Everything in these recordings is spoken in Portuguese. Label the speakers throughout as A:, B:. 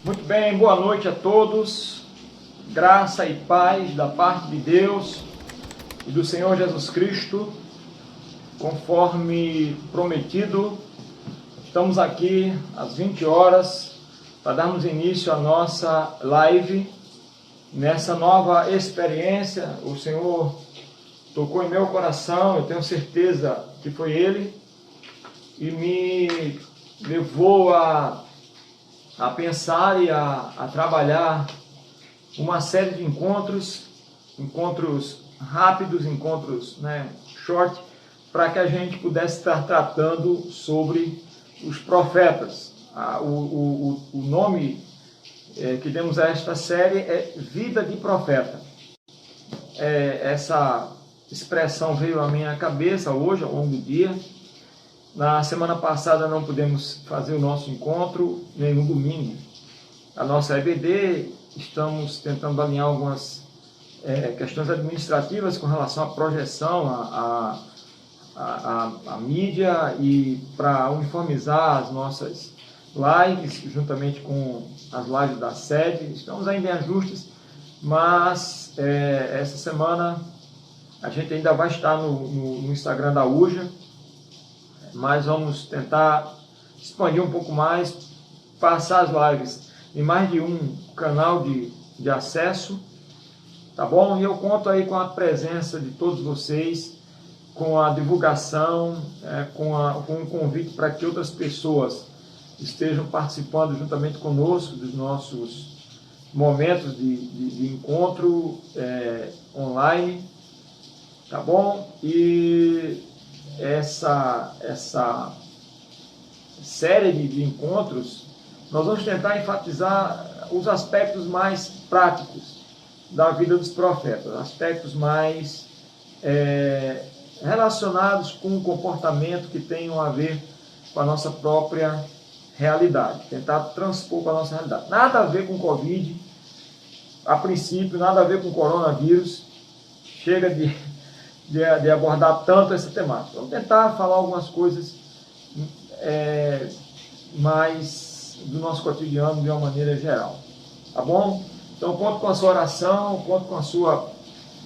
A: Muito bem, boa noite a todos. Graça e paz da parte de Deus e do Senhor Jesus Cristo, conforme prometido. Estamos aqui às 20 horas para darmos início à nossa live. Nessa nova experiência, o Senhor tocou em meu coração, eu tenho certeza que foi Ele, e me levou a pensar e a trabalhar uma série de encontros rápidos, encontros short, para que a gente pudesse estar tratando sobre os profetas. O nome que demos a esta série é Vida de Profeta. Essa expressão veio à minha cabeça hoje, ao longo do dia. Na semana passada não pudemos fazer o nosso encontro, nem no domingo. A nossa EBD, estamos tentando alinhar algumas questões administrativas com relação à projeção, à mídia, e para uniformizar as nossas lives, juntamente com as lives da sede. Estamos ainda em ajustes, mas essa semana a gente ainda vai estar no Instagram da UJA, mas vamos tentar expandir um pouco mais, passar as lives em mais de um canal de acesso, tá bom? E eu conto aí com a presença de todos vocês, com a divulgação, com um convite para que outras pessoas estejam participando juntamente conosco dos nossos momentos de encontro online, tá bom? E essa série de encontros, nós vamos tentar enfatizar os aspectos mais práticos da vida dos profetas, aspectos mais relacionados com o comportamento que tenham a ver com a nossa própria realidade, tentar transpor para a nossa realidade. Nada a ver com Covid, a princípio, nada a ver com coronavírus. Chega de abordar tanto essa temática. Vamos tentar falar algumas coisas mais do nosso cotidiano de uma maneira geral. Tá bom? Então, conto com a sua oração, conto com a sua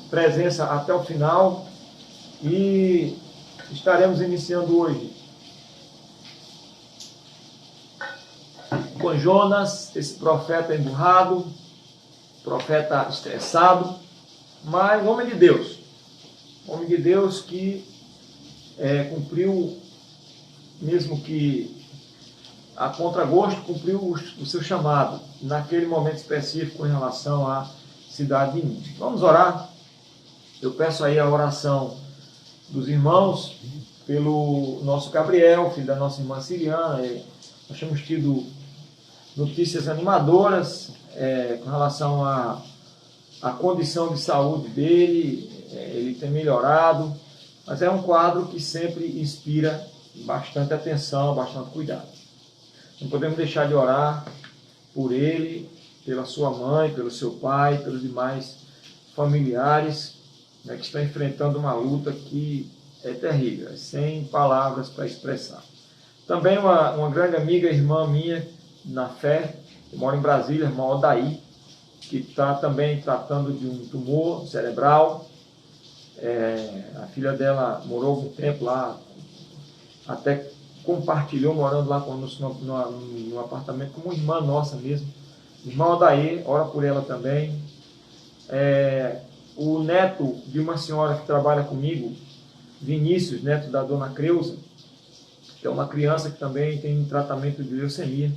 A: presença até o final, e estaremos iniciando hoje com Jonas, esse profeta emburrado, profeta estressado, mas homem de Deus. Homem de Deus que cumpriu, mesmo que a contragosto, cumpriu o seu chamado naquele momento específico em relação à cidade de Nínive. Vamos orar. Eu peço aí a oração dos irmãos pelo nosso Gabriel, filho da nossa irmã Siriana. Nós temos tido notícias animadoras com relação à condição de saúde dele. Ele tem melhorado, mas é um quadro que sempre inspira bastante atenção, bastante cuidado. Não podemos deixar de orar por ele, pela sua mãe, pelo seu pai, pelos demais familiares que estão enfrentando uma luta que é terrível, sem palavras para expressar. Também uma grande amiga, irmã minha na fé, que mora em Brasília, a irmã Odaí, que está também tratando de um tumor cerebral. A filha dela morou algum tempo lá, até compartilhou morando lá conosco no apartamento, como uma irmã nossa mesmo. Irmã Odaí, ora por ela também. O neto de uma senhora que trabalha comigo, Vinícius, neto da dona Creuza, que é uma criança que também tem um tratamento de leucemia,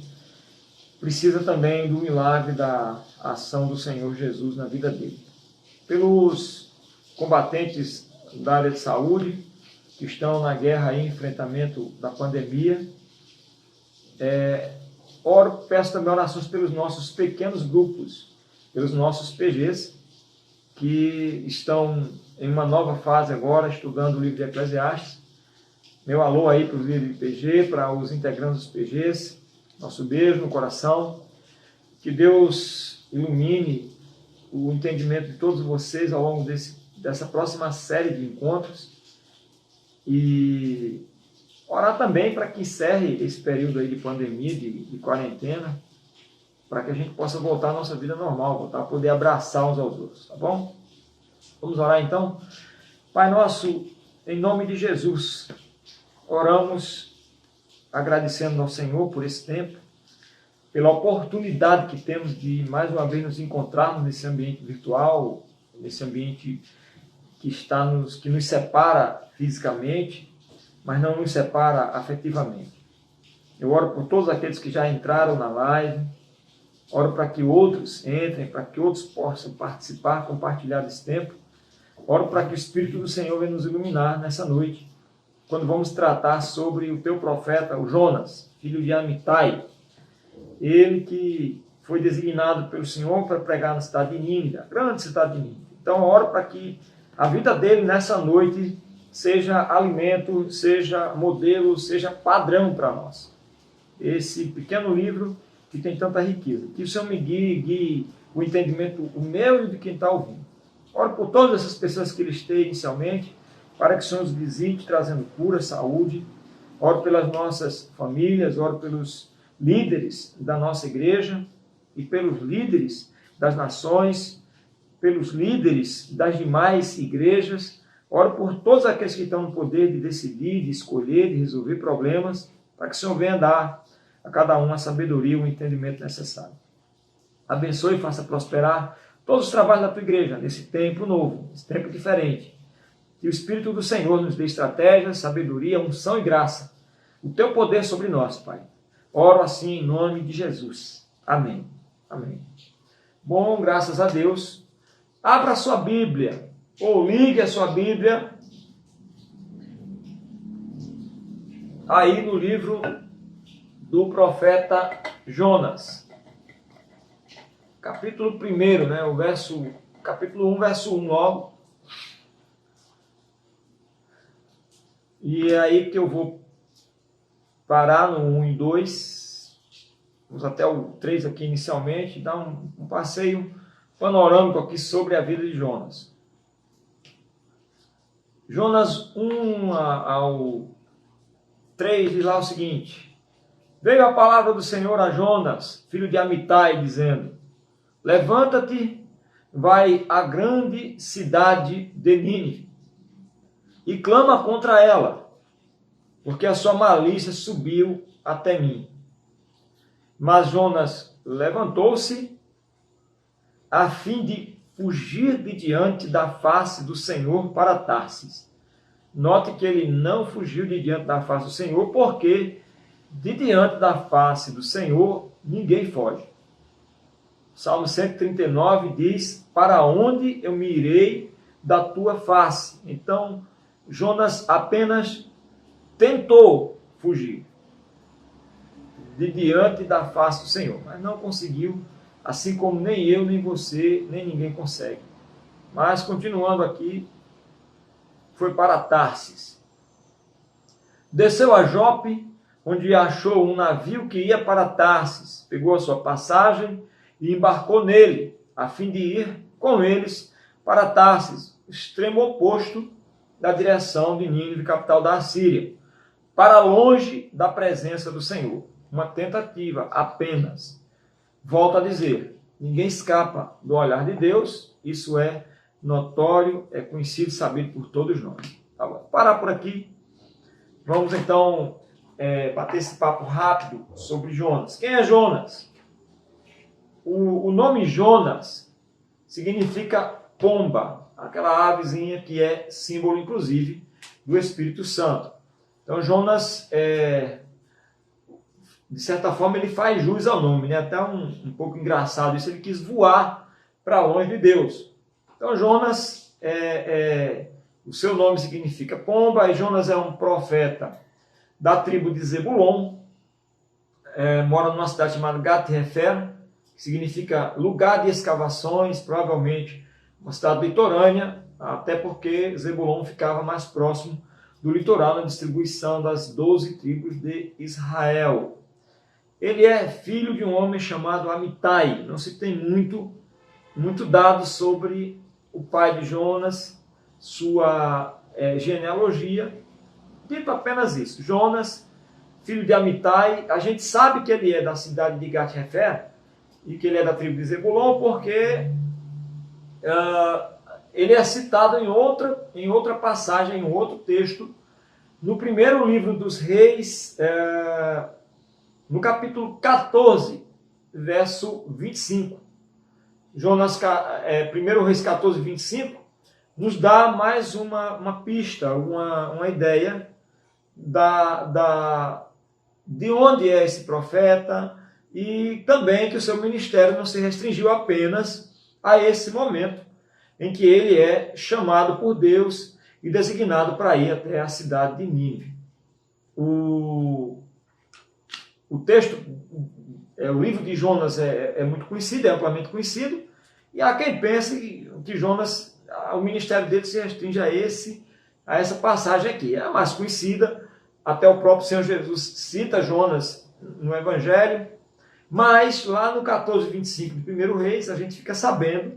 A: precisa também do milagre da ação do Senhor Jesus na vida dele. Pelos combatentes da área de saúde, que estão na guerra e enfrentamento da pandemia, peço também orações pelos nossos pequenos grupos, pelos nossos PGs, que estão em uma nova fase agora, estudando o livro de Eclesiastes. Meu alô aí para os líderes de PG, para os integrantes dos PGs, nosso beijo no coração. Que Deus ilumine o entendimento de todos vocês ao longo dessa próxima série de encontros, e orar também para que encerre esse período aí de pandemia, de quarentena, para que a gente possa voltar à nossa vida normal, voltar a poder abraçar uns aos outros, tá bom? Vamos orar então? Pai nosso, em nome de Jesus, oramos agradecendo ao Senhor por esse tempo, pela oportunidade que temos de mais uma vez nos encontrarmos nesse ambiente virtual, nesse ambiente que nos separa fisicamente, mas não nos separa afetivamente. Eu oro por todos aqueles que já entraram na live, oro para que outros entrem, para que outros possam participar, compartilhar desse tempo. Oro para que o Espírito do Senhor venha nos iluminar nessa noite, quando vamos tratar sobre o teu profeta, o Jonas, filho de Amitai, ele que foi designado pelo Senhor para pregar na cidade de Nínive, a grande cidade de Nínive. Então, oro para que a vida dele nessa noite seja alimento, seja modelo, seja padrão para nós. Esse pequeno livro que tem tanta riqueza. Que o Senhor me guie o entendimento, o meu e de quem está ouvindo. Oro por todas essas pessoas que listei inicialmente, para que o Senhor os visite, trazendo cura, saúde. Oro pelas nossas famílias, oro pelos líderes da nossa igreja e pelos líderes das nações, pelos líderes das demais igrejas. Oro por todos aqueles que estão no poder de decidir, de escolher, de resolver problemas, para que o Senhor venha dar a cada um a sabedoria e o entendimento necessário. Abençoe e faça prosperar todos os trabalhos da tua igreja, nesse tempo novo, nesse tempo diferente. Que o Espírito do Senhor nos dê estratégia, sabedoria, unção e graça. O teu poder sobre nós, Pai. Oro assim em nome de Jesus. Amém. Amém. Bom, graças a Deus. Abra a sua Bíblia, ou ligue a sua Bíblia aí no livro do profeta Jonas. Capítulo 1, né? Capítulo 1, verso 1 logo. E é aí que eu vou parar no 1 e 2. Vamos até o 3 aqui inicialmente, dar um passeio panorâmico aqui sobre a vida de Jonas. Jonas 1 ao 3 diz lá o seguinte: Veio a palavra do Senhor a Jonas, filho de Amitai, dizendo: Levanta-te, vai à grande cidade de Nínive, e clama contra ela, porque a sua malícia subiu até mim. Mas Jonas levantou-se a fim de fugir de diante da face do Senhor para Tarsis. Note que ele não fugiu de diante da face do Senhor, porque de diante da face do Senhor ninguém foge. Salmo 139 diz: Para onde eu me irei da tua face? Então, Jonas apenas tentou fugir de diante da face do Senhor, mas não conseguiu, assim como nem eu, nem você, nem ninguém consegue. Mas, continuando aqui, foi para Tarsis. Desceu a Jope, onde achou um navio que ia para Tarsis, pegou a sua passagem e embarcou nele, a fim de ir com eles para Tarsis, extremo oposto da direção de Nínive, capital da Assíria, para longe da presença do Senhor. Uma tentativa apenas. Volto a dizer, ninguém escapa do olhar de Deus, isso é notório, é conhecido e sabido por todos nós. Tá bom? Parar por aqui. Vamos então bater esse papo rápido sobre Jonas. Quem é Jonas? O nome Jonas significa pomba, aquela avezinha que é símbolo, inclusive, do Espírito Santo. Então, Jonas, de certa forma, ele faz jus ao nome, né? Até um pouco engraçado isso, ele quis voar para longe de Deus. Então, Jonas, o seu nome significa pomba, e Jonas é um profeta da tribo de Zebulon, mora numa cidade chamada Gat-Hefer, que significa lugar de escavações, provavelmente uma cidade litorânea, até porque Zebulon ficava mais próximo do litoral na distribuição das 12 tribos de Israel. Ele é filho de um homem chamado Amitai. Não se tem muito dado sobre o pai de Jonas, sua genealogia. Dito apenas isso: Jonas, filho de Amitai. A gente sabe que ele é da cidade de Gat-Hefer, e que ele é da tribo de Zebulon, porque ele é citado em outra passagem, em outro texto, no primeiro livro dos Reis, no capítulo 14, verso 25. Jonas, 1 Reis 14, 25, nos dá mais uma pista, uma ideia de onde é esse profeta, e também que o seu ministério não se restringiu apenas a esse momento em que ele é chamado por Deus e designado para ir até a cidade de Nínive. O texto, o livro de Jonas é muito conhecido, é amplamente conhecido, e há quem pense que Jonas, o ministério dele se restringe a essa passagem aqui. É a mais conhecida, até o próprio Senhor Jesus cita Jonas no Evangelho, mas lá no 14, 25 de 1 Reis, a gente fica sabendo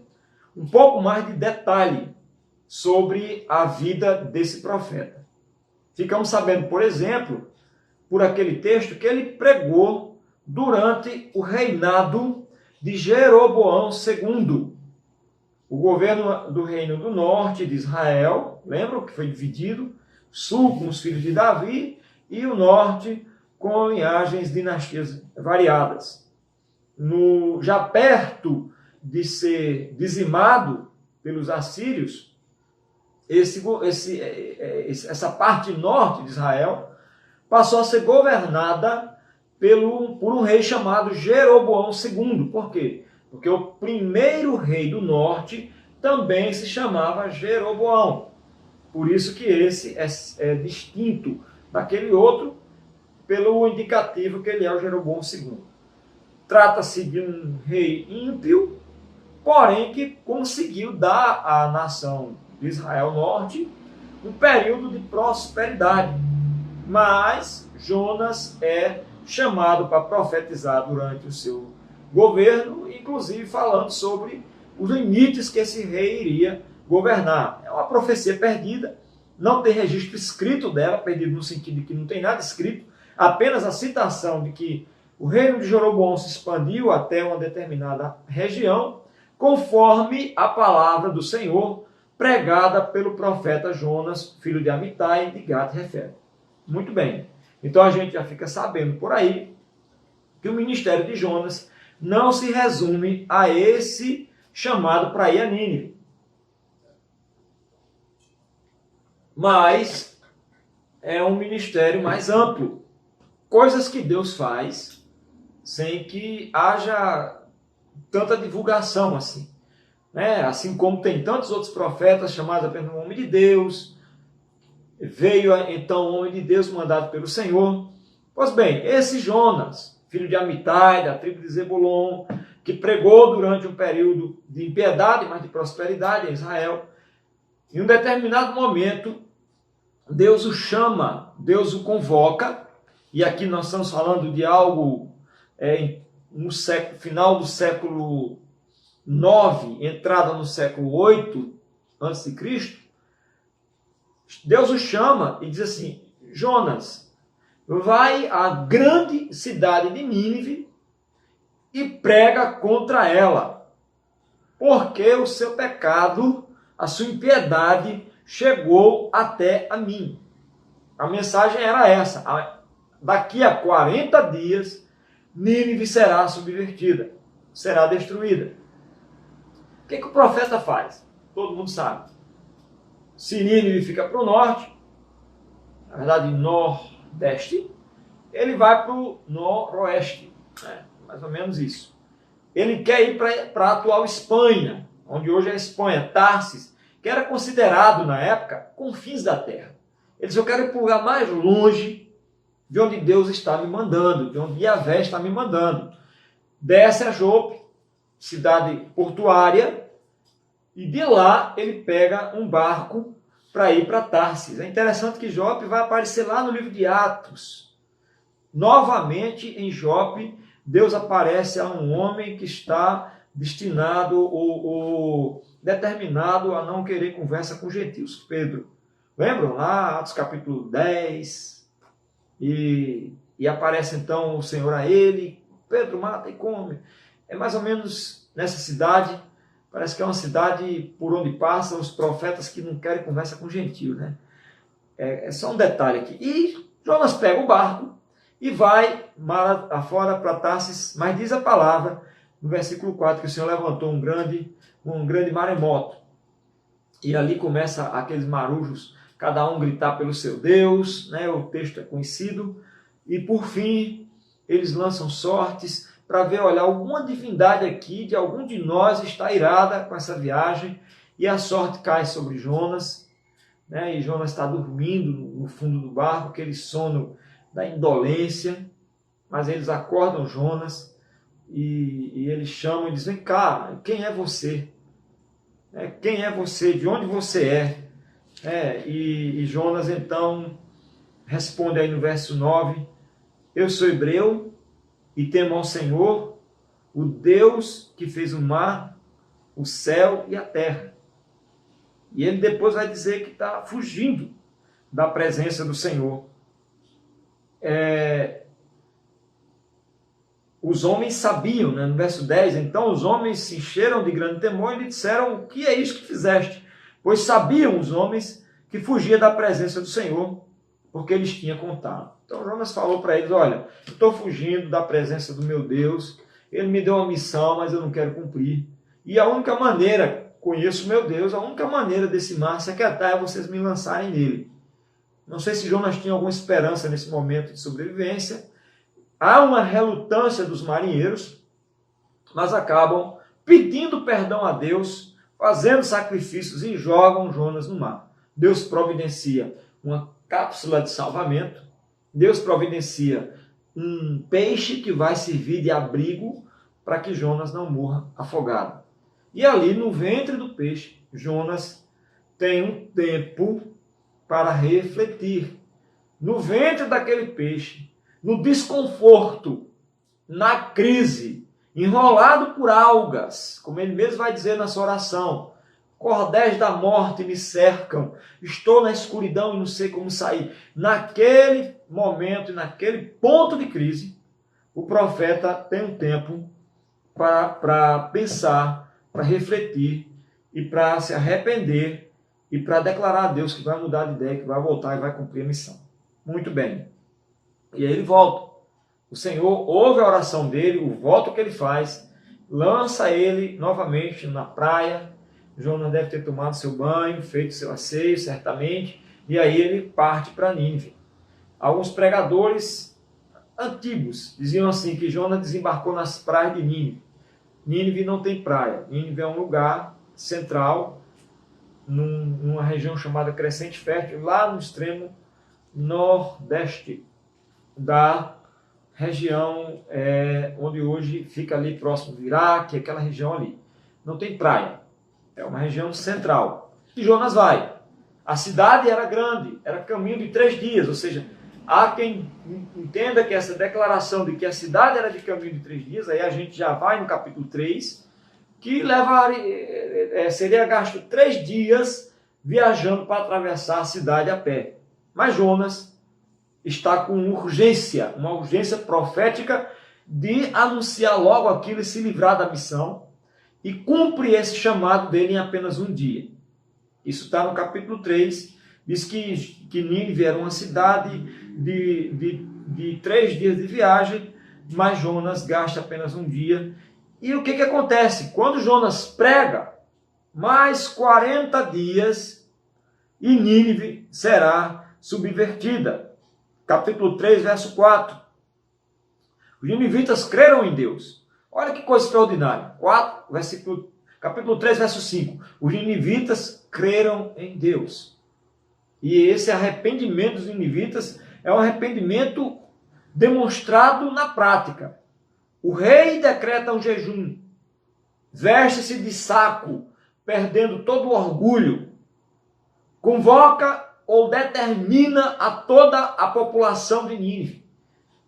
A: um pouco mais de detalhe sobre a vida desse profeta. Ficamos sabendo, por exemplo, por aquele texto, que ele pregou durante o reinado de Jeroboão II, o governo do reino do norte de Israel, lembram que foi dividido, sul com os filhos de Davi e o norte com linhagens, dinastias variadas. Já perto de ser dizimado pelos assírios, essa parte norte de Israel passou a ser governada por um rei chamado Jeroboão II. Por quê? Porque o primeiro rei do norte também se chamava Jeroboão. Por isso que esse é distinto daquele outro, pelo indicativo que ele é o Jeroboão II. Trata-se de um rei ímpio, porém que conseguiu dar à nação de Israel Norte um período de prosperidade. Mas Jonas é chamado para profetizar durante o seu governo, inclusive falando sobre os limites que esse rei iria governar. É uma profecia perdida, não tem registro escrito dela, perdido no sentido de que não tem nada escrito, apenas a citação de que o reino de Jeroboão se expandiu até uma determinada região, conforme a palavra do Senhor pregada pelo profeta Jonas, filho de Amitai, de Gat-Hefer. Muito bem. Então a gente já fica sabendo por aí que o ministério de Jonas não se resume a esse chamado para ir a Nínive. Mas é um ministério mais amplo. Coisas que Deus faz sem que haja tanta divulgação assim. Assim como tem tantos outros profetas chamados apenas um homem de Deus, veio então o homem de Deus mandado pelo Senhor. Pois bem, esse Jonas, filho de Amitai, da tribo de Zebulon, que pregou durante um período de impiedade, mas de prosperidade em Israel, em um determinado momento, Deus o chama, Deus o convoca, e aqui nós estamos falando de algo no final do século 9, entrada no século 8 a.C., Deus o chama e diz assim: Jonas, vai à grande cidade de Nínive e prega contra ela, porque o seu pecado, a sua impiedade chegou até a mim. A mensagem era essa: daqui a 40 dias, Nínive será subvertida, será destruída. O que o profeta faz? Todo mundo sabe. Se Nínive fica para o norte, na verdade nordeste, ele vai para o noroeste, mais ou menos isso. Ele quer ir para a atual Espanha, onde hoje é a Espanha, Tarsis, que era considerado na época confins da terra. Ele diz: eu quero ir para o lugar mais longe de onde Deus está me mandando, de onde Yahvé está me mandando. Desce a Jope, cidade portuária, e de lá ele pega um barco para ir para Tarsis. É interessante que Jope vai aparecer lá no livro de Atos. Novamente em Jope, Deus aparece a um homem que está destinado ou determinado a não querer conversa com gentios. Pedro. Lembram lá, Atos capítulo 10, e aparece então o Senhor a ele: Pedro, mata e come. É mais ou menos nessa cidade, parece que é uma cidade por onde passam os profetas que não querem conversa com gentio, né? É só um detalhe aqui. E Jonas pega o barco e vai mar afora para Tarsis, mas diz a palavra, no versículo 4, que o Senhor levantou um grande maremoto. E ali começa aqueles marujos, cada um gritar pelo seu Deus, né? O texto é conhecido. E por fim, eles lançam sortes para ver, olha, alguma divindade aqui de algum de nós está irada com essa viagem, e a sorte cai sobre Jonas, né? E Jonas está dormindo no fundo do barco, aquele sono da indolência, mas eles acordam Jonas e eles chamam e dizem: vem cá, quem é você? Quem é você? De onde você é? E Jonas então responde aí no verso 9: eu sou hebreu e temo ao Senhor, o Deus que fez o mar, o céu e a terra. E ele depois vai dizer que está fugindo da presença do Senhor. Os homens sabiam, né? No verso 10, então os homens se encheram de grande temor e lhe disseram: o que é isso que fizeste? Pois sabiam os homens que fugia da presença do Senhor, porque eles tinham contado. Então Jonas falou para eles: olha, eu estou fugindo da presença do meu Deus, ele me deu uma missão, mas eu não quero cumprir. E a única maneira, conheço meu Deus, a única maneira desse mar se aquietar é vocês me lançarem nele. Não sei se Jonas tinha alguma esperança nesse momento de sobrevivência. Há uma relutância dos marinheiros, mas acabam pedindo perdão a Deus, fazendo sacrifícios e jogam Jonas no mar. Deus providencia uma cápsula de salvamento, Deus providencia um peixe que vai servir de abrigo para que Jonas não morra afogado. E ali no ventre do peixe, Jonas tem um tempo para refletir. No ventre daquele peixe, no desconforto, na crise, enrolado por algas, como ele mesmo vai dizer na sua oração: cordéis da morte me cercam, estou na escuridão e não sei como sair. Naquele momento e naquele ponto de crise, o profeta tem um tempo para pensar, para refletir e para se arrepender e para declarar a Deus que vai mudar de ideia, que vai voltar e vai cumprir a missão. Muito bem. E aí ele volta. O Senhor ouve a oração dele, o voto que ele faz, lança ele novamente na praia. Jonas deve ter tomado seu banho, feito seu asseio, certamente, e aí ele parte para Nínive. Alguns pregadores antigos diziam assim, que Jonas desembarcou nas praias de Nínive. Nínive não tem praia. Nínive é um lugar central, numa região chamada Crescente Fértil, lá no extremo nordeste da região onde hoje fica ali próximo do Iraque, aquela região ali. Não tem praia. É uma região central. E Jonas vai. A cidade era grande, era caminho de 3 dias, ou seja, há quem entenda que essa declaração de que a cidade era de caminho de 3 dias, aí a gente já vai no capítulo 3, que seria gasto 3 dias viajando para atravessar a cidade a pé. Mas Jonas está com urgência, uma urgência profética de anunciar logo aquilo e se livrar da missão, e cumpre esse chamado dele em apenas um dia. Isso está no capítulo 3, diz que Nínive era uma cidade de 3 dias de viagem, mas Jonas gasta apenas um dia. E o que acontece? Quando Jonas prega, mais 40 dias e Nínive será subvertida. Capítulo 3, verso 4. Os ninivitas creram em Deus. Olha que coisa extraordinária. Capítulo 3, verso 5. Os ninivitas creram em Deus. E esse arrependimento dos ninivitas é um arrependimento demonstrado na prática. O rei decreta um jejum, veste-se de saco, perdendo todo o orgulho, convoca ou determina a toda a população de Nínive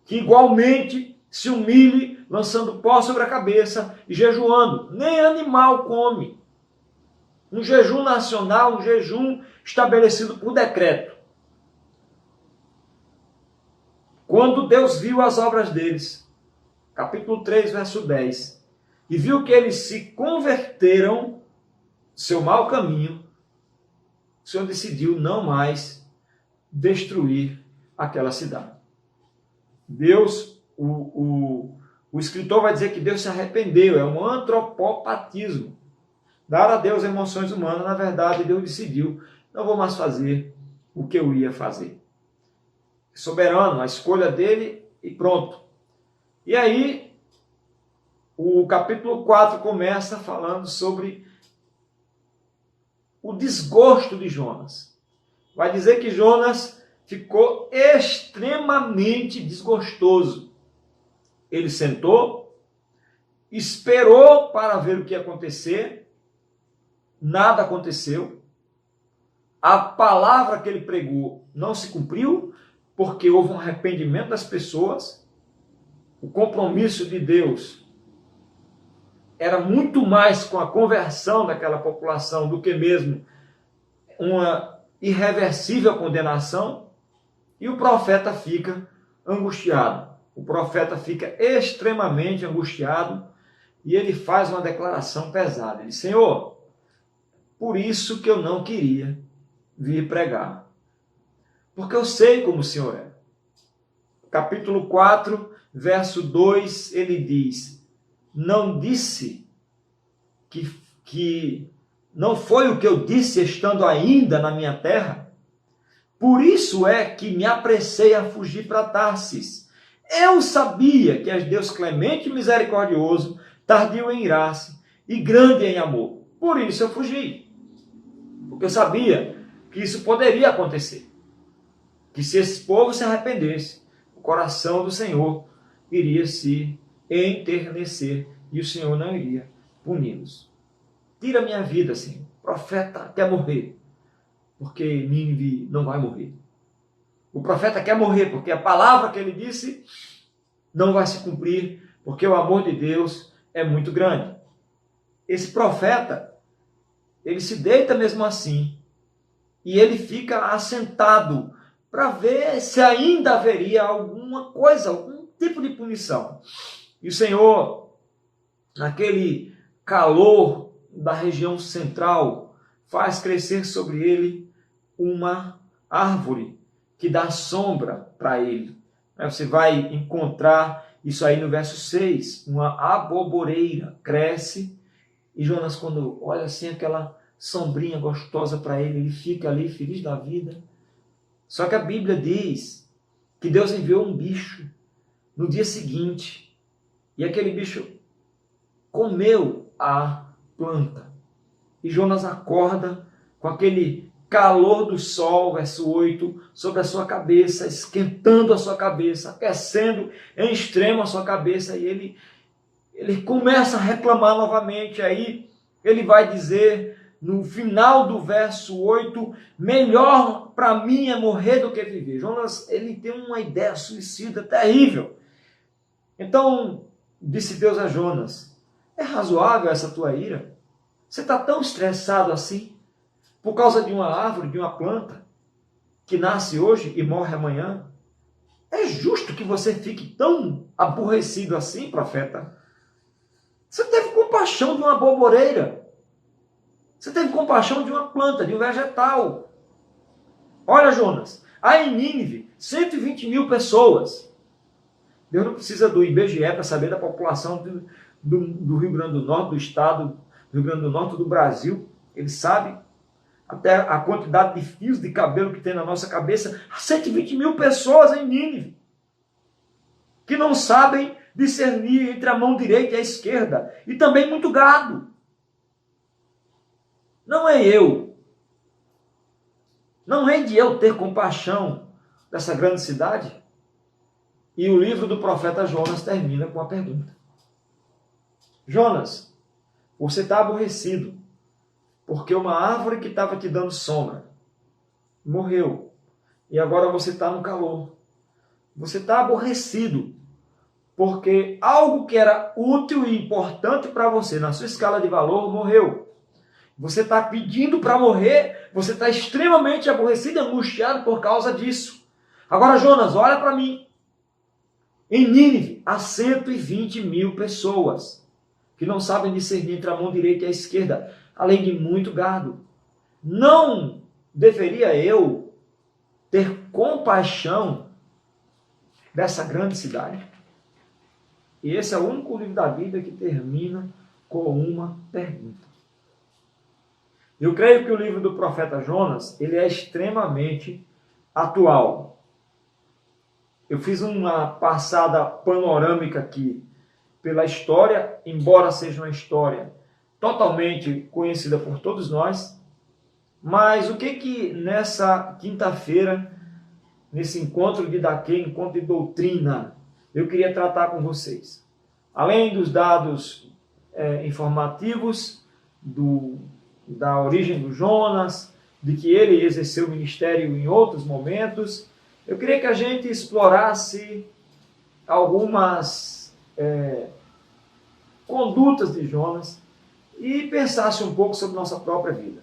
A: que igualmente se humilhe, lançando pó sobre a cabeça e jejuando. Nem animal come. Um jejum nacional, um jejum estabelecido por decreto. Quando Deus viu as obras deles, capítulo 3, verso 10, e viu que eles se converteram do seu mau caminho, o Senhor decidiu não mais destruir aquela cidade. Deus, o escritor vai dizer que Deus se arrependeu, é um antropopatismo. Dar a Deus emoções humanas, na verdade, Deus decidiu, não vou mais fazer o que eu ia fazer. Soberano, a escolha dele e pronto. E aí, o capítulo 4 começa falando sobre o desgosto de Jonas. Vai dizer que Jonas ficou extremamente desgostoso. Ele sentou, esperou para ver o que ia acontecer, nada aconteceu. A palavra que ele pregou não se cumpriu, porque houve um arrependimento das pessoas. O compromisso de Deus era muito mais com a conversão daquela população do que mesmo uma irreversível condenação. E o profeta fica angustiado. O profeta fica extremamente angustiado e ele faz uma declaração pesada. Ele diz: Senhor, por isso que eu não queria vir pregar, porque eu sei como o Senhor é. Capítulo 4, verso 2, ele diz: não disse que não foi o que eu disse estando ainda na minha terra? Por isso é que me apressei a fugir para Tarsis. Eu sabia que és Deus clemente e misericordioso, tardio em graça e grande em amor. Por isso eu fugi. Porque eu sabia que isso poderia acontecer. Que se esse povo se arrependesse, o coração do Senhor iria se enternecer e o Senhor não iria puni-los. Tira a minha vida, Senhor. O profeta quer morrer, porque Nínive não vai morrer. O profeta quer morrer, porque a palavra que ele disse não vai se cumprir, porque o amor de Deus é muito grande. Esse profeta, ele se deita mesmo assim, e ele fica assentado para ver se ainda haveria alguma coisa, algum tipo de punição. E o Senhor, naquele calor da região central, faz crescer sobre ele uma árvore que dá sombra para ele. Você vai encontrar isso aí no verso 6, uma aboboreira cresce, e Jonas, quando olha assim aquela sombrinha gostosa para ele, ele fica ali feliz da vida. Só que a Bíblia diz que Deus enviou um bicho no dia seguinte, e aquele bicho comeu a planta. E Jonas acorda com aquele calor do sol, verso 8, sobre a sua cabeça, esquentando a sua cabeça, aquecendo em extremo a sua cabeça, e ele começa a reclamar novamente. Aí ele vai dizer, no final do verso 8, melhor para mim é morrer do que viver. Jonas, ele tem uma ideia suicida terrível. Então, disse Deus a Jonas: é razoável essa tua ira? Você está tão estressado assim, por causa de uma árvore, de uma planta, que nasce hoje e morre amanhã? É justo que você fique tão aborrecido assim, profeta? Você teve compaixão de uma aboboreira. Você teve compaixão de uma planta, de um vegetal. Olha, Jonas, há em Nínive 120 mil pessoas. Deus não precisa do IBGE para saber da população do Rio Grande do Norte, do estado do Rio Grande do Norte, do Brasil. Ele sabe até a quantidade de fios de cabelo que tem na nossa cabeça. 120 mil pessoas em Nínive que não sabem discernir entre a mão direita e a esquerda. E também muito gado. Não é eu. Não é de eu ter compaixão dessa grande cidade? E o livro do profeta Jonas termina com a pergunta: Jonas, você está aborrecido porque uma árvore que estava te dando sombra morreu e agora você está no calor. Você está aborrecido porque algo que era útil e importante para você na sua escala de valor morreu. Você está pedindo para morrer, você está extremamente aborrecido e angustiado por causa disso. Agora, Jonas, olha para mim. Em Nínive, há 120 mil pessoas que não sabem discernir entre a mão direita e a esquerda, além de muito gado. Não deveria eu ter compaixão dessa grande cidade? E esse é o único livro da Bíblia que termina com uma pergunta. Eu creio que o livro do profeta Jonas, ele é extremamente atual. Eu fiz uma passada panorâmica aqui pela história, embora seja uma história totalmente conhecida por todos nós. Mas o que nessa quinta-feira, nesse encontro de Daquê, encontro de doutrina, eu queria tratar com vocês? Além dos dados informativos da origem do Jonas, de que ele exerceu o ministério em outros momentos, eu queria que a gente explorasse algumas condutas de Jonas e pensasse um pouco sobre nossa própria vida.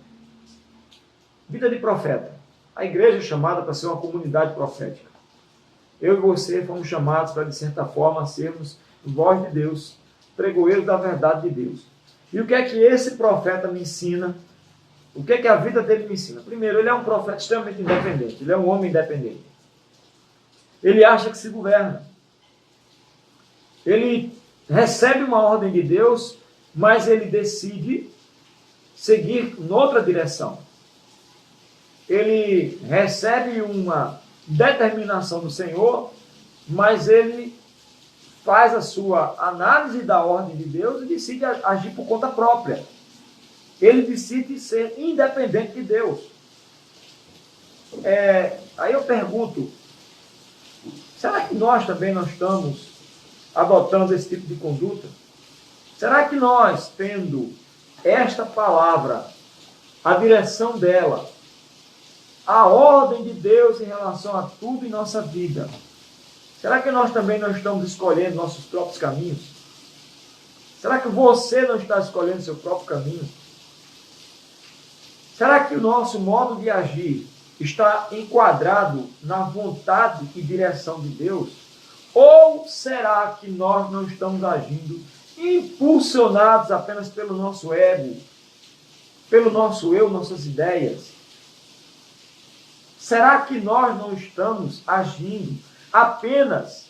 A: Vida de profeta. A igreja é chamada para ser uma comunidade profética. Eu e você fomos chamados para, de certa forma, sermos voz de Deus, pregoeiros da verdade de Deus. E o que é que esse profeta me ensina? O que é que a vida dele me ensina? Primeiro, ele é um profeta extremamente independente. Ele é um homem independente. Ele acha que se governa. Ele recebe uma ordem de Deus, mas ele decide seguir noutra direção. Ele recebe uma determinação do Senhor, mas ele faz a sua análise da ordem de Deus e decide agir por conta própria. Ele decide ser independente de Deus. Aí eu pergunto, será que nós também não estamos adotando esse tipo de conduta? Será que nós, tendo esta palavra, a direção dela, a ordem de Deus em relação a tudo em nossa vida, será que nós também não estamos escolhendo nossos próprios caminhos? Será que você não está escolhendo seu próprio caminho? Será que o nosso modo de agir está enquadrado na vontade e direção de Deus? Ou será que nós não estamos agindo impulsionados apenas pelo nosso ego, pelo nosso eu, nossas ideias? Será que nós não estamos agindo apenas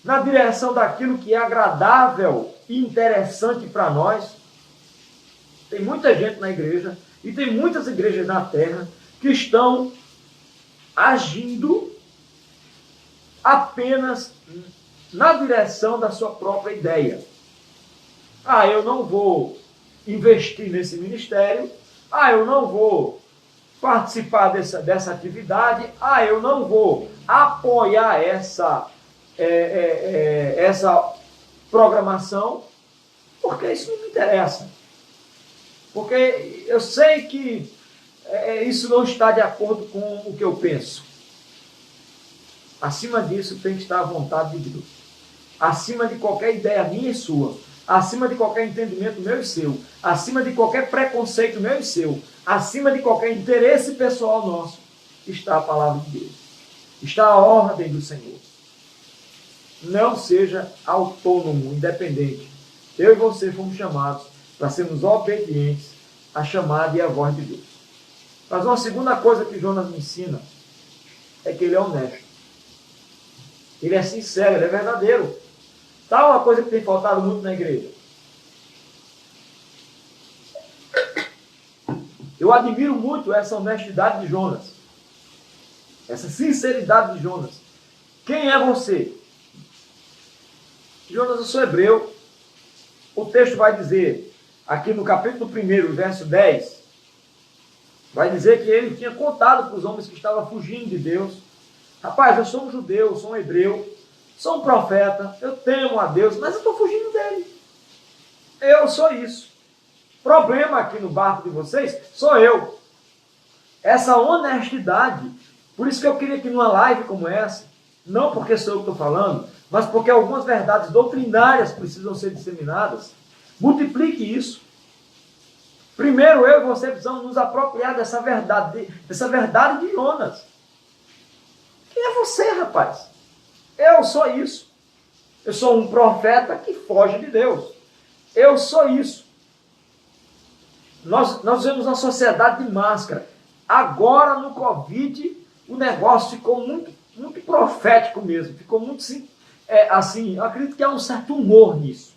A: na direção daquilo que é agradável e interessante para nós? Tem muita gente na igreja e tem muitas igrejas na terra que estão agindo apenas na direção da sua própria ideia. Eu não vou investir nesse ministério. Eu não vou participar dessa atividade. Eu não vou apoiar essa programação, porque isso não me interessa. Porque eu sei que isso não está de acordo com o que eu penso. Acima disso tem que estar a vontade de Deus. Acima de qualquer ideia minha e sua. Acima de qualquer entendimento meu e seu. Acima de qualquer preconceito meu e seu. Acima de qualquer interesse pessoal nosso, está a palavra de Deus. Está a ordem do Senhor. Não seja autônomo, independente. Eu e você fomos chamados para sermos obedientes à chamada e à voz de Deus. Mas uma segunda coisa que Jonas me ensina é que ele é honesto. Ele é sincero, ele é verdadeiro. Tá uma coisa que tem faltado muito na igreja. Eu admiro muito essa honestidade de Jonas. Essa sinceridade de Jonas. Quem é você? Jonas, eu sou hebreu. O texto vai dizer, aqui no capítulo 1, verso 10, vai dizer que ele tinha contado para os homens que estavam fugindo de Deus. Rapaz, eu sou um judeu, sou um hebreu, sou um profeta, eu temo a Deus, mas eu estou fugindo dele. Eu sou isso. Problema aqui no barco de vocês sou eu. Essa honestidade. Por isso que eu queria que numa live como essa, não porque sou eu que estou falando, mas porque algumas verdades doutrinárias precisam ser disseminadas, multiplique isso. Primeiro eu e você precisamos nos apropriar dessa verdade de Jonas. Quem é você, rapaz? Eu sou isso. Eu sou um profeta que foge de Deus. Eu sou isso. Nós vivemos uma sociedade de máscara. Agora, no Covid, o negócio ficou muito profético mesmo. Ficou muito assim, eu acredito que há um certo humor nisso.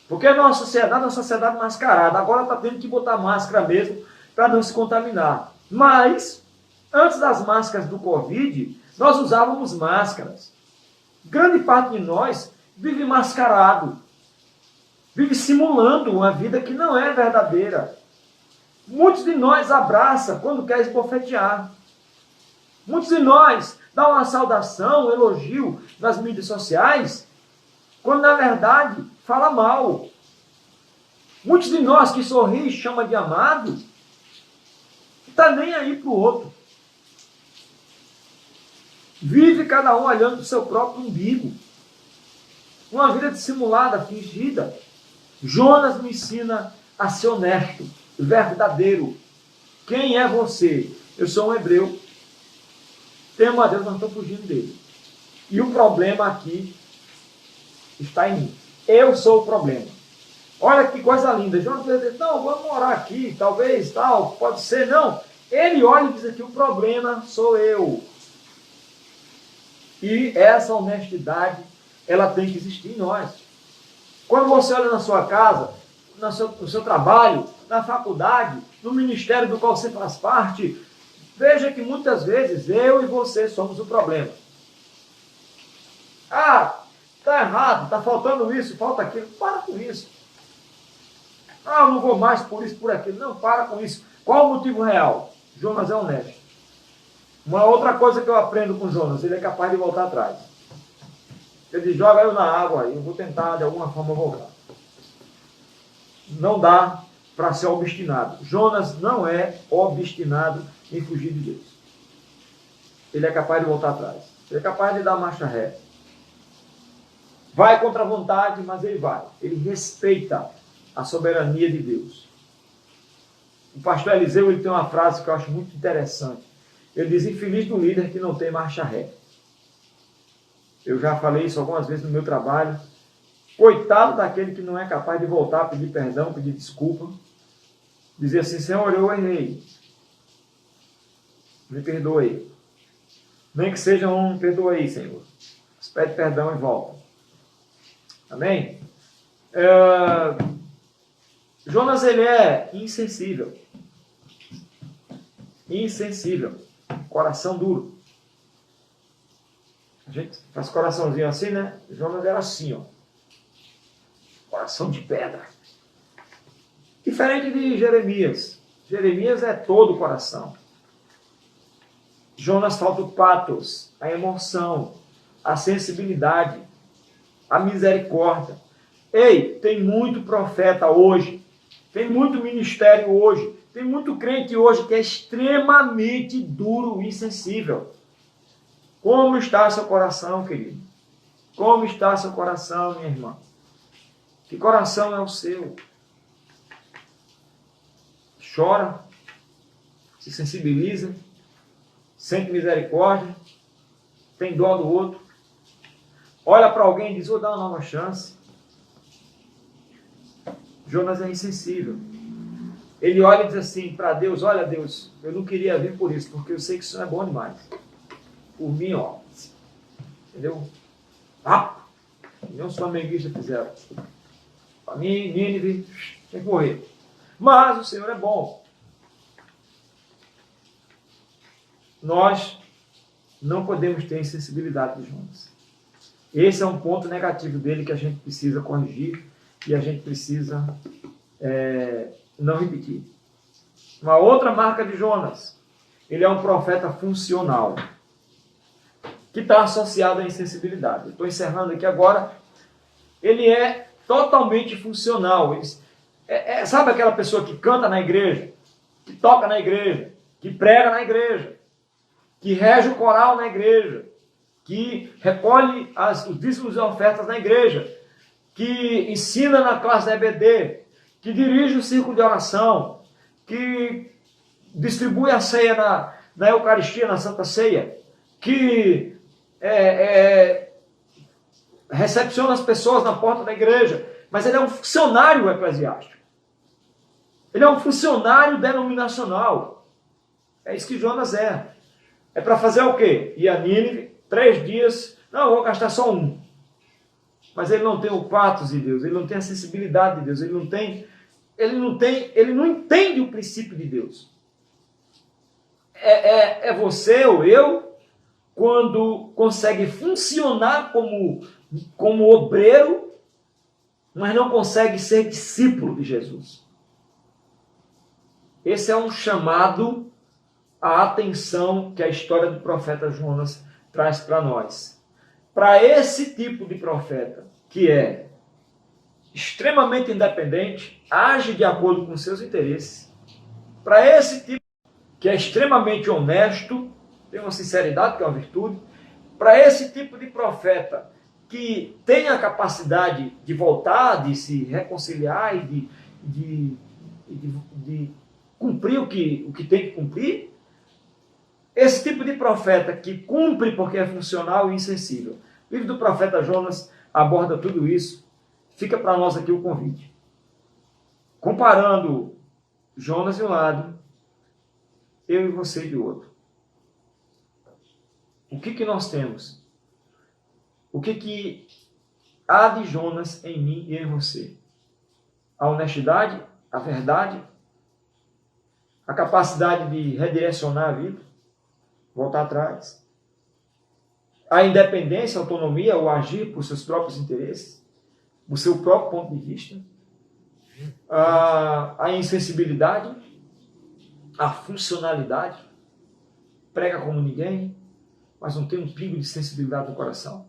A: Porque a nossa sociedade é uma sociedade mascarada. Agora está tendo que botar máscara mesmo para não se contaminar. Mas, antes das máscaras do Covid, nós usávamos máscaras. Grande parte de nós vive mascarado. Vive simulando uma vida que não é verdadeira. Muitos de nós abraçam quando quer esbofetear. Muitos de nós dão uma saudação, um elogio nas mídias sociais, quando na verdade fala mal. Muitos de nós que sorri e chama de amado, não está nem aí para o outro. Vive cada um olhando para o seu próprio umbigo. Uma vida dissimulada, fingida. Jonas me ensina a ser honesto, verdadeiro. Quem é você? Eu sou um hebreu. Temo a Deus, não estou fugindo dele. E o problema aqui está em mim. Eu sou o problema. Olha que coisa linda. Jonas diz, não, vamos morar aqui, talvez, tal, pode ser, não. Ele olha e diz aqui, o problema sou eu. E essa honestidade, ela tem que existir em nós. Quando você olha na sua casa, no seu trabalho, na faculdade, no ministério do qual você faz parte, veja que muitas vezes eu e você somos o problema. Ah, está errado, está faltando isso, falta aquilo. Para com isso. Ah, eu não vou mais por isso, por aquilo. Não, para com isso. Qual o motivo real? Jonas é honesto. Uma outra coisa que eu aprendo com Jonas, ele é capaz de voltar atrás. Ele diz, joga eu na água, eu vou tentar de alguma forma voltar. Não dá para ser obstinado. Jonas não é obstinado em fugir de Deus. Ele é capaz de voltar atrás. Ele é capaz de dar marcha ré. Vai contra a vontade, mas ele vai. Ele respeita a soberania de Deus. O pastor Eliseu ele tem uma frase que eu acho muito interessante. Ele diz, infeliz do líder que não tem marcha ré. Eu já falei isso algumas vezes no meu trabalho. Coitado daquele que não é capaz de voltar, pedir perdão, pedir desculpa. Dizer assim, Senhor, eu errei. Me perdoe. Nem que seja me perdoe aí, Senhor. Mas pede perdão e volta. Amém? Jonas, ele é insensível. Insensível. Coração duro. A gente faz coraçãozinho assim, né? Jonas era assim, ó. Coração de pedra. Diferente de Jeremias. Jeremias é todo o coração. Jonas falta o patos, a emoção, a sensibilidade, a misericórdia. Ei, tem muito profeta hoje, tem muito ministério hoje, tem muito crente hoje que é extremamente duro e insensível. Como está seu coração, querido? Como está seu coração, minha irmã? Que coração é o seu? Chora, se sensibiliza, sente misericórdia, tem dó do outro, olha para alguém e diz, vou dar uma nova chance. Jonas é insensível. Ele olha e diz assim para Deus, olha Deus, eu não queria vir por isso, porque eu sei que isso não é bom demais. Por mim, ó, entendeu? Nem os flamenguistas fizeram. Para mim, Nínive, tem que morrer. Mas o Senhor é bom. Nós não podemos ter insensibilidade de Jonas. Esse é um ponto negativo dele que a gente precisa corrigir e a gente precisa não repetir. Uma outra marca de Jonas, ele é um profeta funcional, que está associado à insensibilidade. Estou encerrando aqui agora. Ele é totalmente funcional. Sabe aquela pessoa que canta na igreja, que toca na igreja, que prega na igreja, que rege o coral na igreja, que recolhe os dízimos e ofertas na igreja, que ensina na classe da EBD, que dirige o círculo de oração, que distribui a ceia na Eucaristia, na Santa Ceia, que recepciona as pessoas na porta da igreja, mas ele é um funcionário eclesiástico. Ele é um funcionário denominacional. É isso que Jonas é. É para fazer o quê? Ir a Nínive, 3 dias, não, eu vou gastar só 1. Mas ele não tem o patos de Deus, ele não tem a sensibilidade de Deus, ele não entende o princípio de Deus. É você ou eu, quando consegue funcionar como obreiro, mas não consegue ser discípulo de Jesus. Esse é um chamado à atenção que a história do profeta Jonas traz para nós. Para esse tipo de profeta, que é extremamente independente, age de acordo com seus interesses. Para esse tipo que é extremamente honesto, tem uma sinceridade que é uma virtude. Para esse tipo de profeta que tem a capacidade de voltar, de se reconciliar e de cumprir o que tem que cumprir, esse tipo de profeta que cumpre porque é funcional e insensível. O livro do profeta Jonas aborda tudo isso. Fica para nós aqui o convite. Comparando Jonas de um lado, eu e você de outro. O que nós temos? O que há de Jonas em mim e em você? A honestidade, a verdade, a capacidade de redirecionar a vida, voltar atrás, a independência, a autonomia, o agir por seus próprios interesses, o seu próprio ponto de vista, a insensibilidade, a funcionalidade, prega como ninguém, mas não tem um pingo de sensibilidade no coração.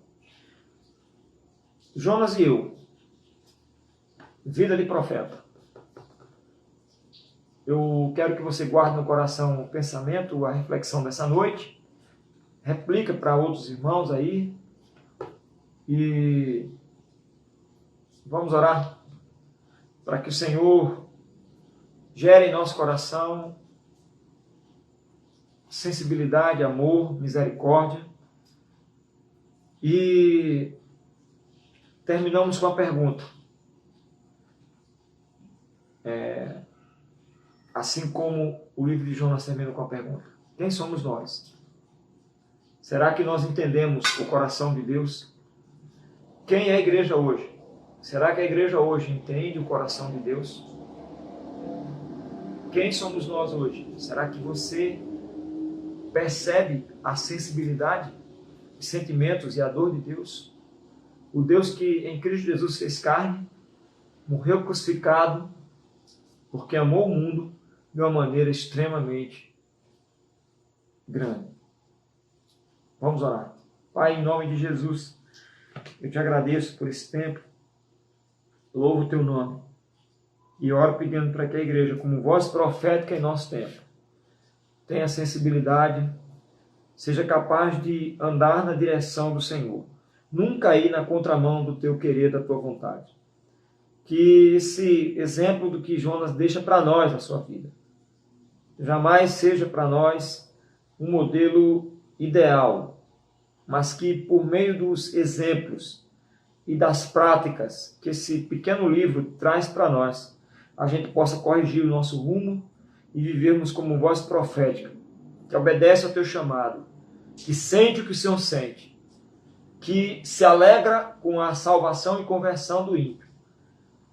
A: Jonas e eu, vida de profeta. Eu quero que você guarde no coração o pensamento, a reflexão dessa noite, replica para outros irmãos aí, e vamos orar para que o Senhor gere em nosso coração sensibilidade, amor, misericórdia. E terminamos com a pergunta. Assim como o livro de Jonas termina com a pergunta: quem somos nós? Será que nós entendemos o coração de Deus? Quem é a igreja hoje? Será que a igreja hoje entende o coração de Deus? Quem somos nós hoje? Será que você percebe a sensibilidade, os sentimentos e a dor de Deus? O Deus que em Cristo Jesus fez carne, morreu crucificado, porque amou o mundo de uma maneira extremamente grande. Vamos orar. Pai, em nome de Jesus, eu te agradeço por esse tempo, louvo o teu nome e oro pedindo para que a igreja, como voz profética em nosso tempo, tenha sensibilidade, seja capaz de andar na direção do Senhor, nunca ir na contramão do teu querer, da tua vontade. Que esse exemplo do que Jonas deixa para nós na sua vida jamais seja para nós um modelo ideal, mas que por meio dos exemplos e das práticas que esse pequeno livro traz para nós, a gente possa corrigir o nosso rumo e vivermos como voz profética, que obedece ao teu chamado, que sente o que o Senhor sente, que se alegra com a salvação e conversão do ímpio,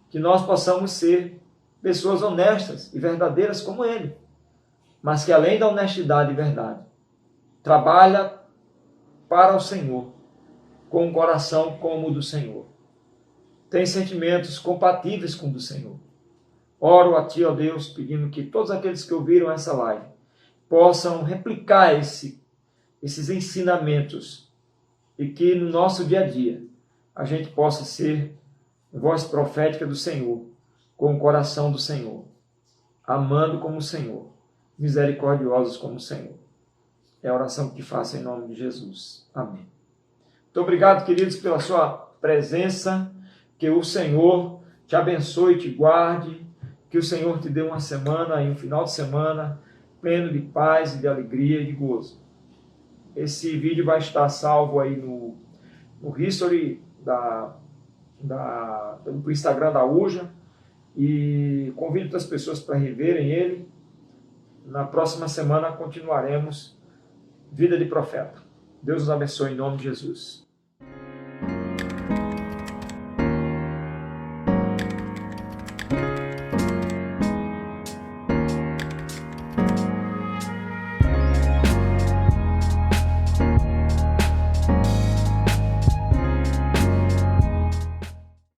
A: que nós possamos ser pessoas honestas e verdadeiras como ele, mas que além da honestidade e verdade, trabalha para o Senhor, com um coração como o do Senhor. Tem sentimentos compatíveis com o do Senhor. Oro a Ti, ó Deus, pedindo que todos aqueles que ouviram essa live possam replicar esses ensinamentos e que no nosso dia a dia a gente possa ser voz profética do Senhor, com o coração do Senhor, amando como o Senhor, misericordiosos como o Senhor. É a oração que te faço em nome de Jesus. Amém. Muito obrigado, queridos, pela sua presença. Que o Senhor te abençoe e te guarde. Que o Senhor te dê uma semana e um final de semana pleno de paz e de alegria e de gozo. Esse vídeo vai estar salvo aí no history do Instagram da UJA, e convido outras pessoas para reverem ele. Na próxima semana continuaremos Vida de Profeta. Deus nos abençoe em nome de Jesus.